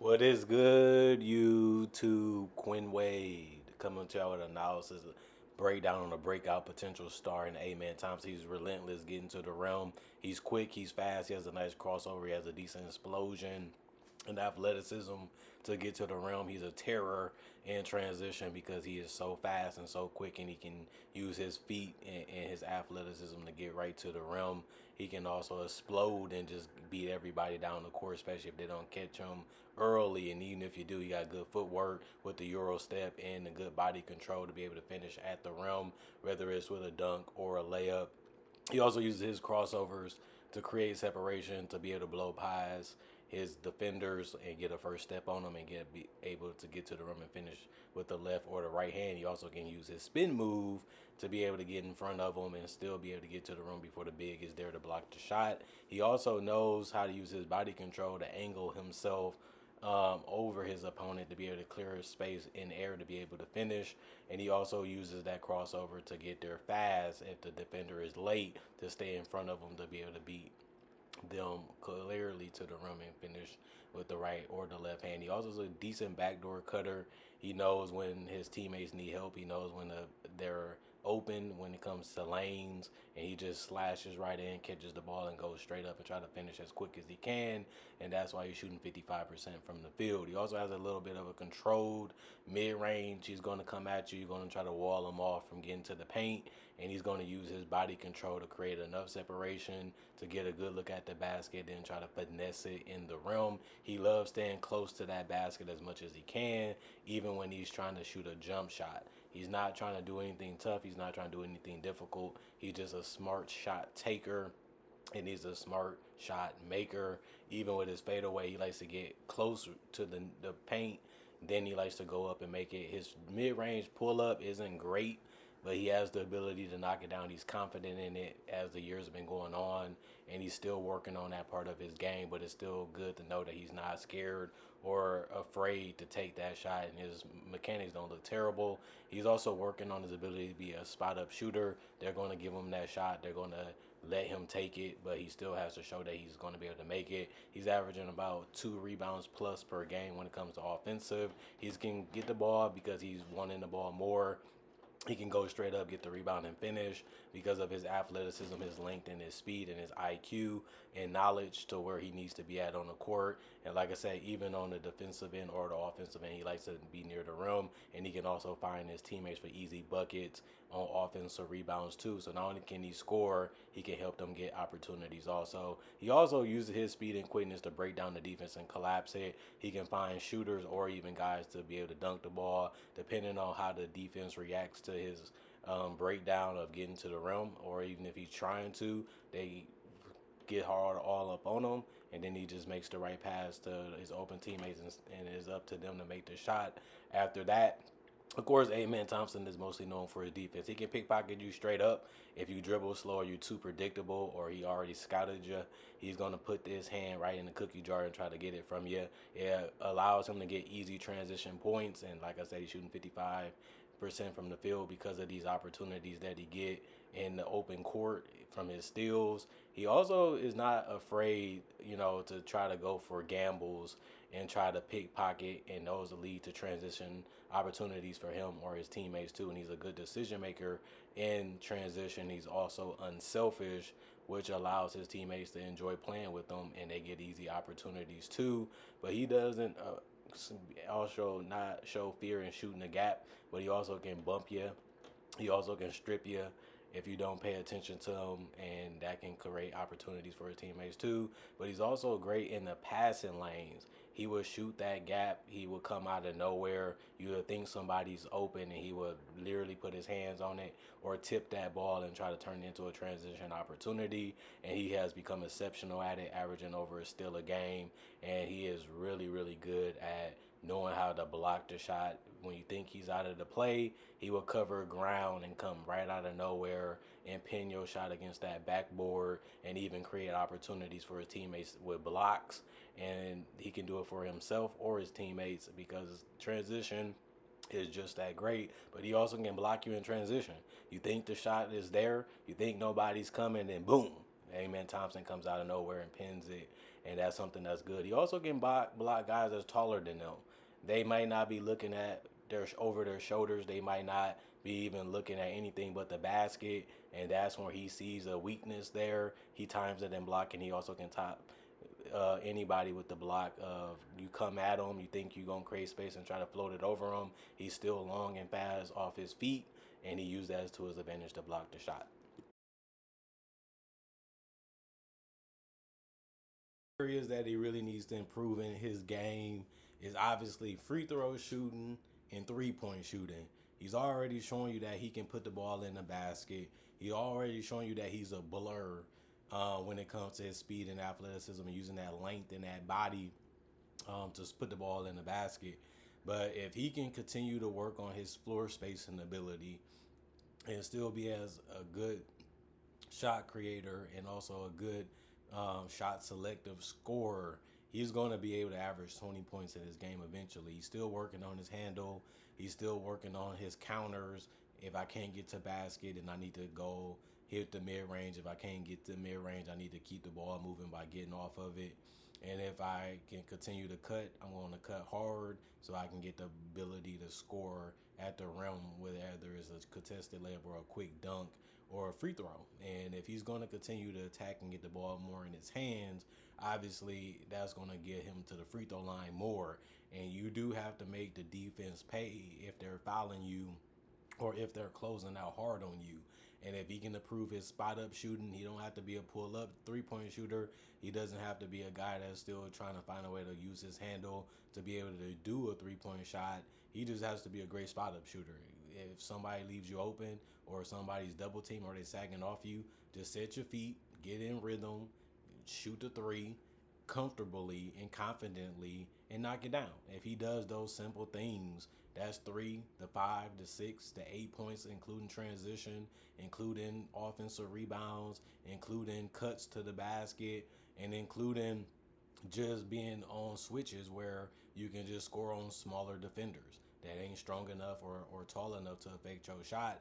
What is good, YouTube? Quinn Wade coming to you with analysis, breakdown on the breakout potential star in Amen Thompson. He's relentless getting to the realm. He's quick, he's fast, he has a nice crossover, he has a decent explosion and athleticism to get to the realm. He's a terror in transition because he is so fast and so quick, and he can use his feet and his athleticism to get right to the realm. He can also explode and just beat everybody down the court, especially if they don't catch him early. And even if you do, you got good footwork with the Euro step and the good body control to be able to finish at the rim, whether it's with a dunk or a layup. He also uses his crossovers to create separation, to be able to blow pies his defenders and get a first step on them and be able to get to the rim and finish with the left or the right hand. He also can use his spin move to be able to get in front of them and still be able to get to the rim before the big is there to block the shot. He also knows how to use his body control to angle himself over his opponent to be able to clear his space in air to be able to finish. And he also uses that crossover to get there fast if the defender is late, to stay in front of him to be able to beat them clearly to the rim and finish with the right or the left hand. He also is a decent backdoor cutter. He knows when his teammates need help. He knows when they're open when it comes to lanes, and he just slashes right in, catches the ball, and goes straight up and try to finish as quick as he can. And that's why he's shooting 55% from the field. He also has a little bit of a controlled mid-range. He's going to come at you. You're going to try to wall him off from getting to the paint, and he's going to use his body control to create enough separation to get a good look at the basket, then try to finesse it in the rim. He loves staying close to that basket as much as he can, even when he's trying to shoot a jump shot. He's not trying to do anything tough. He's not trying to do anything difficult. He's just a smart shot taker, and he's a smart shot maker. Even with his fadeaway, he likes to get closer to the paint. Then he likes to go up and make it. His mid-range pull-up isn't great, but he has the ability to knock it down. He's confident in it as the years have been going on, and he's still working on that part of his game, but it's still good to know that he's not scared or afraid to take that shot, and his mechanics don't look terrible. He's also working on his ability to be a spot-up shooter. They're going to give him that shot. They're going to let him take it, but he still has to show that he's going to be able to make it. He's averaging about 2 rebounds plus per game when it comes to offensive. He can get the ball because he's wanting the ball more. He can go straight up, get the rebound, and finish because of his athleticism, his length, and his speed, and his IQ and knowledge to where he needs to be at on the court. And like I said, even on the defensive end or the offensive end, he likes to be near the rim, and he can also find his teammates for easy buckets on offensive rebounds too. So not only can he score, he can help them get opportunities also. He also uses his speed and quickness to break down the defense and collapse it. He can find shooters or even guys to be able to dunk the ball, depending on how the defense reacts to his breakdown of getting to the rim, or even if he's trying to, they get hard all up on him, and then he just makes the right pass to his open teammates, and it's up to them to make the shot after that. Of course, Amen Thompson is mostly known for his defense. He can pickpocket you straight up if you dribble slow or you're too predictable or he already scouted you. He's going to put his hand right in the cookie jar and try to get it from you. It allows him to get easy transition points, and like I said, he's shooting 55% from the field because of these opportunities that he get in the open court from his steals. He also is not afraid, to try to go for gambles and try to pickpocket, and those lead to transition opportunities for him or his teammates too. And he's a good decision maker in transition. He's also unselfish, which allows his teammates to enjoy playing with him, and they get easy opportunities too. But he doesn't also not show fear in shooting the gap, but he also can bump you. He also can strip you if you don't pay attention to him, and that can create opportunities for his teammates too. But he's also great in the passing lanes. He would shoot that gap. He would come out of nowhere. You would think somebody's open, and he would literally put his hands on it or tip that ball and try to turn it into a transition opportunity. And he has become exceptional at it, averaging over a steal a game. And he is really, really good at knowing how to block the shot. When you think he's out of the play, he will cover ground and come right out of nowhere and pin your shot against that backboard, and even create opportunities for his teammates with blocks. And he can do it for himself or his teammates because transition is just that great. But he also can block you in transition. You think the shot is there, you think nobody's coming, and boom, Amen Thompson comes out of nowhere and pins it, and that's something that's good. He also can block guys that's taller than them. They might not be looking at their over their shoulders. They might not be even looking at anything but the basket, and that's where he sees a weakness there. He times it in blocking. He also can top anybody with the block of you come at him, you think you're going to create space and try to float it over him. He's still long and fast off his feet, and he used that to his advantage to block the shot. Areas that he really needs to improve in his game is obviously free throw shooting and 3-point shooting. He's already showing you that he can put the ball in the basket. He already showing you that he's a blur when it comes to his speed and athleticism and using that length and that body to put the ball in the basket. But if he can continue to work on his floor spacing ability and still be as a good shot creator and also a good shot selective scorer, he's going to be able to average 20 points in his game eventually. He's still working on his handle. He's still working on his counters. If I can't get to basket and I need to go hit the mid range, if I can't get to mid range, I need to keep the ball moving by getting off of it. And if I can continue to cut, I'm going to cut hard so I can get the ability to score at the rim, whether it's a contested layup or a quick dunk or a free throw. And if he's going to continue to attack and get the ball more in his hands, obviously that's going to get him to the free throw line more. And you do have to make the defense pay if they're fouling you or if they're closing out hard on you. And if he can improve his spot up shooting, he don't have to be a pull up 3-point shooter. He doesn't have to be a guy that's still trying to find a way to use his handle to be able to do a 3-point shot. He just has to be a great spot up shooter. If somebody leaves you open or somebody's double team or they sagging off you, just set your feet, get in rhythm, shoot the three comfortably and confidently and knock it down. If he does those simple things, that's 3, the 5, the 6, the 8 points, including transition, including offensive rebounds, including cuts to the basket, and including just being on switches where you can just score on smaller defenders that ain't strong enough or tall enough to affect your shot.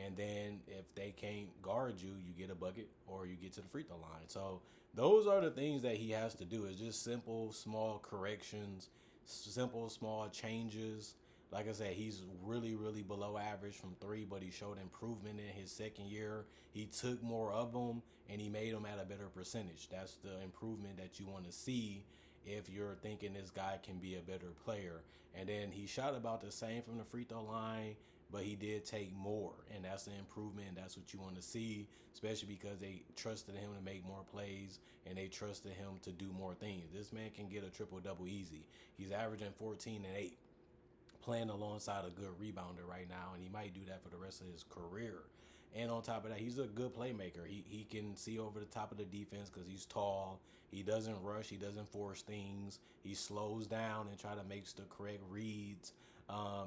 And then if they can't guard you, you get a bucket or you get to the free throw line. So those are the things that he has to do. Is just simple, small corrections, simple, small changes. Like I said, he's really, really below average from 3, but he showed improvement in his second year. He took more of them, and he made them at a better percentage. That's the improvement that you want to see if you're thinking this guy can be a better player. And then he shot about the same from the free throw line, but he did take more, and that's the improvement. That's what you want to see, especially because they trusted him to make more plays, and they trusted him to do more things. This man can get a triple-double easy. He's averaging 14 and 8. Playing alongside a good rebounder right now, and he might do that for the rest of his career. And on top of that, he's a good playmaker. He can see over the top of the defense because he's tall. He doesn't rush. He doesn't force things. He slows down and try to make the correct reads,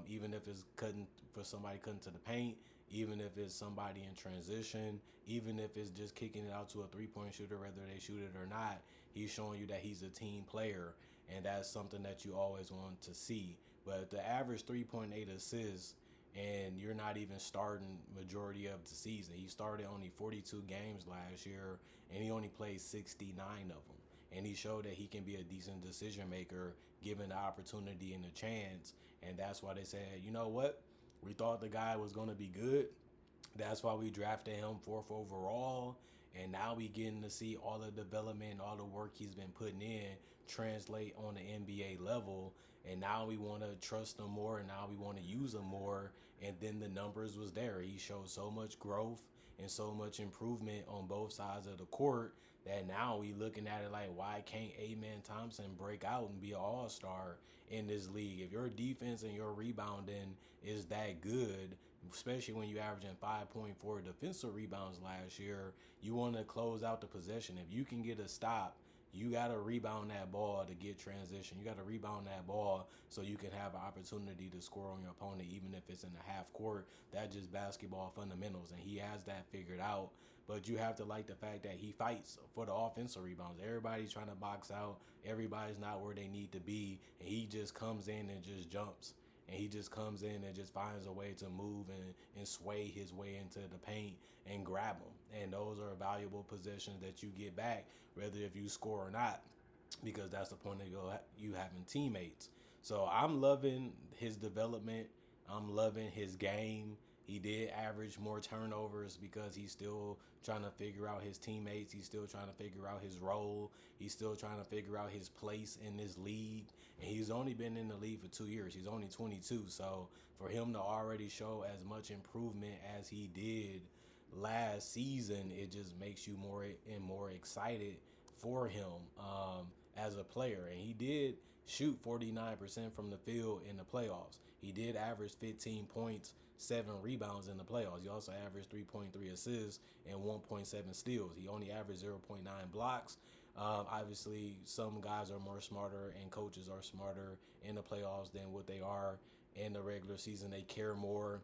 even if it's cutting for somebody cutting to the paint, even if it's somebody in transition, even if it's just kicking it out to a 3-point shooter, whether they shoot it or not. He's showing you that he's a team player, and that's something that you always want to see. But the average 3.8 assists, and you're not even starting majority of the season. He started only 42 games last year, and he only played 69 of them. And he showed that he can be a decent decision maker given the opportunity and the chance. And that's why they said, you know what? We thought the guy was going to be good. That's why we drafted him 4th overall. And now we getting to see all the development, all the work he's been putting in translate on the NBA level. And now we want to trust him more, and now we want to use him more. And then the numbers was there. He showed so much growth and so much improvement on both sides of the court that now we looking at it like, why can't Amen Thompson break out and be an all-star in this league? If your defense and your rebounding is that good, especially when you're averaging 5.4 defensive rebounds last year, you want to close out the possession. If you can get a stop, you got to rebound that ball to get transition. You got to rebound that ball so you can have an opportunity to score on your opponent, even if it's in the half court. That's just basketball fundamentals, and he has that figured out. But you have to like the fact that he fights for the offensive rebounds. Everybody's trying to box out. Everybody's not where they need to be, and he just comes in and just jumps. And he just comes in and just finds a way to move and sway his way into the paint and grab him. And those are valuable possessions that you get back, whether if you score or not, because that's the point of you having teammates. So I'm loving his development. I'm loving his game. He did average more turnovers because he's still trying to figure out his teammates. He's still trying to figure out his role. He's still trying to figure out his place in this league. And he's only been in the league for 2 years. He's only 22. So for him to already show as much improvement as he did last season, it just makes you more and more excited for him as a player. And he did shoot 49% from the field in the playoffs. He did average 15 points, 7 rebounds in the playoffs. He also averaged 3.3 assists and 1.7 steals. He only averaged 0.9 blocks. Obviously, some guys are more smarter and coaches are smarter in the playoffs than what they are in the regular season. They care more.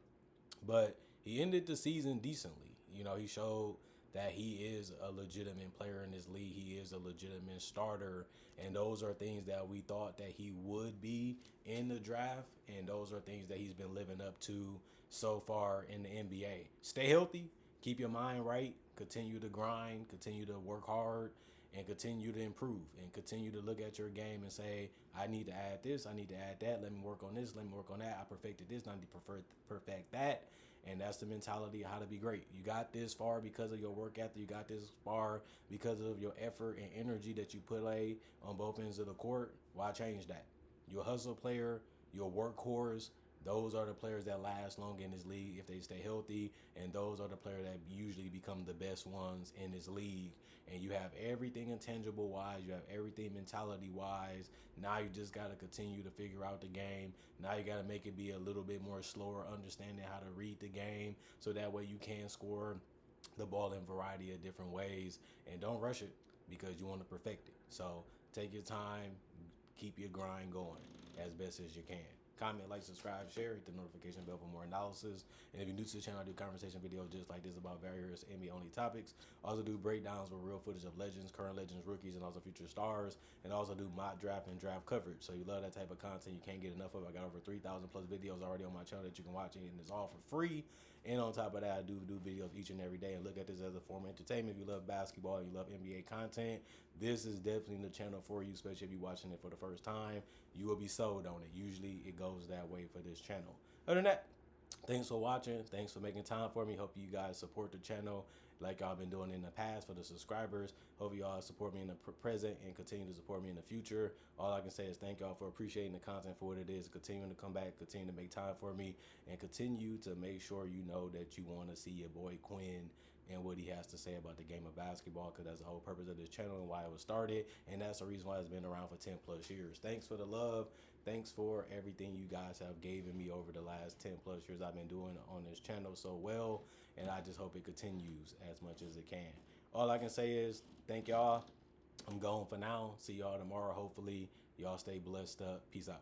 But he ended the season decently. He showed that he is a legitimate player in this league. He is a legitimate starter. And those are things that we thought that he would be in the draft. And those are things that he's been living up to so far in the NBA. Stay healthy. Keep your mind right. Continue to grind. Continue to work hard. And continue to improve. And continue to look at your game and say, I need to add this. I need to add that. Let me work on this. Let me work on that. I perfected this. I need to perfect that. And that's the mentality of how to be great. You got this far because of your work ethic. You got this far because of your effort and energy that you play on both ends of the court. Why change that? You're a hustle player. You're a workhorse. Those are the players that last long in this league if they stay healthy. And those are the players that usually become the best ones in this league. And you have everything intangible wise. You have everything mentality wise. Now you just got to continue to figure out the game. Now you got to make it be a little bit more slower, understanding how to read the game so that way you can score the ball in a variety of different ways. And don't rush it because you want to perfect it. So take your time, keep your grind going as best as you can. Comment, like, subscribe, share, hit the notification bell for more analysis. And if you're new to the channel, I do conversation videos just like this about various NBA only topics. I also do breakdowns with real footage of legends, current legends, rookies, and also future stars. And I also do mock draft and draft coverage. So you love that type of content, you can't get enough of it. I got over 3,000 plus videos already on my channel that you can watch, and it's all for free. And on top of that, I do videos each and every day and look at this as a form of entertainment. If you love basketball and you love NBA content, this is definitely the channel for you, especially if you're watching it for the first time. You will be sold on it. Usually it goes that way for this channel. Other than that, thanks for watching. Thanks for making time for me. Hope you guys support the channel like y'all been doing in the past for the subscribers. Hope y'all support me in the present and continue to support me in the future. All I can say is thank y'all for appreciating the content for what it is, continuing to come back, continue to make time for me, and continue to make sure you know that you want to see your boy Quinn and what he has to say about the game of basketball, because that's the whole purpose of this channel and why it was started, and that's the reason why it's been around for 10 plus years. Thanks for the love. Thanks for everything you guys have given me over the last 10 plus years I've been doing on this channel so well, and I just hope it continues as much as it can. All I can say is thank y'all. I'm going for now. See y'all tomorrow. Hopefully y'all stay blessed up. Peace out.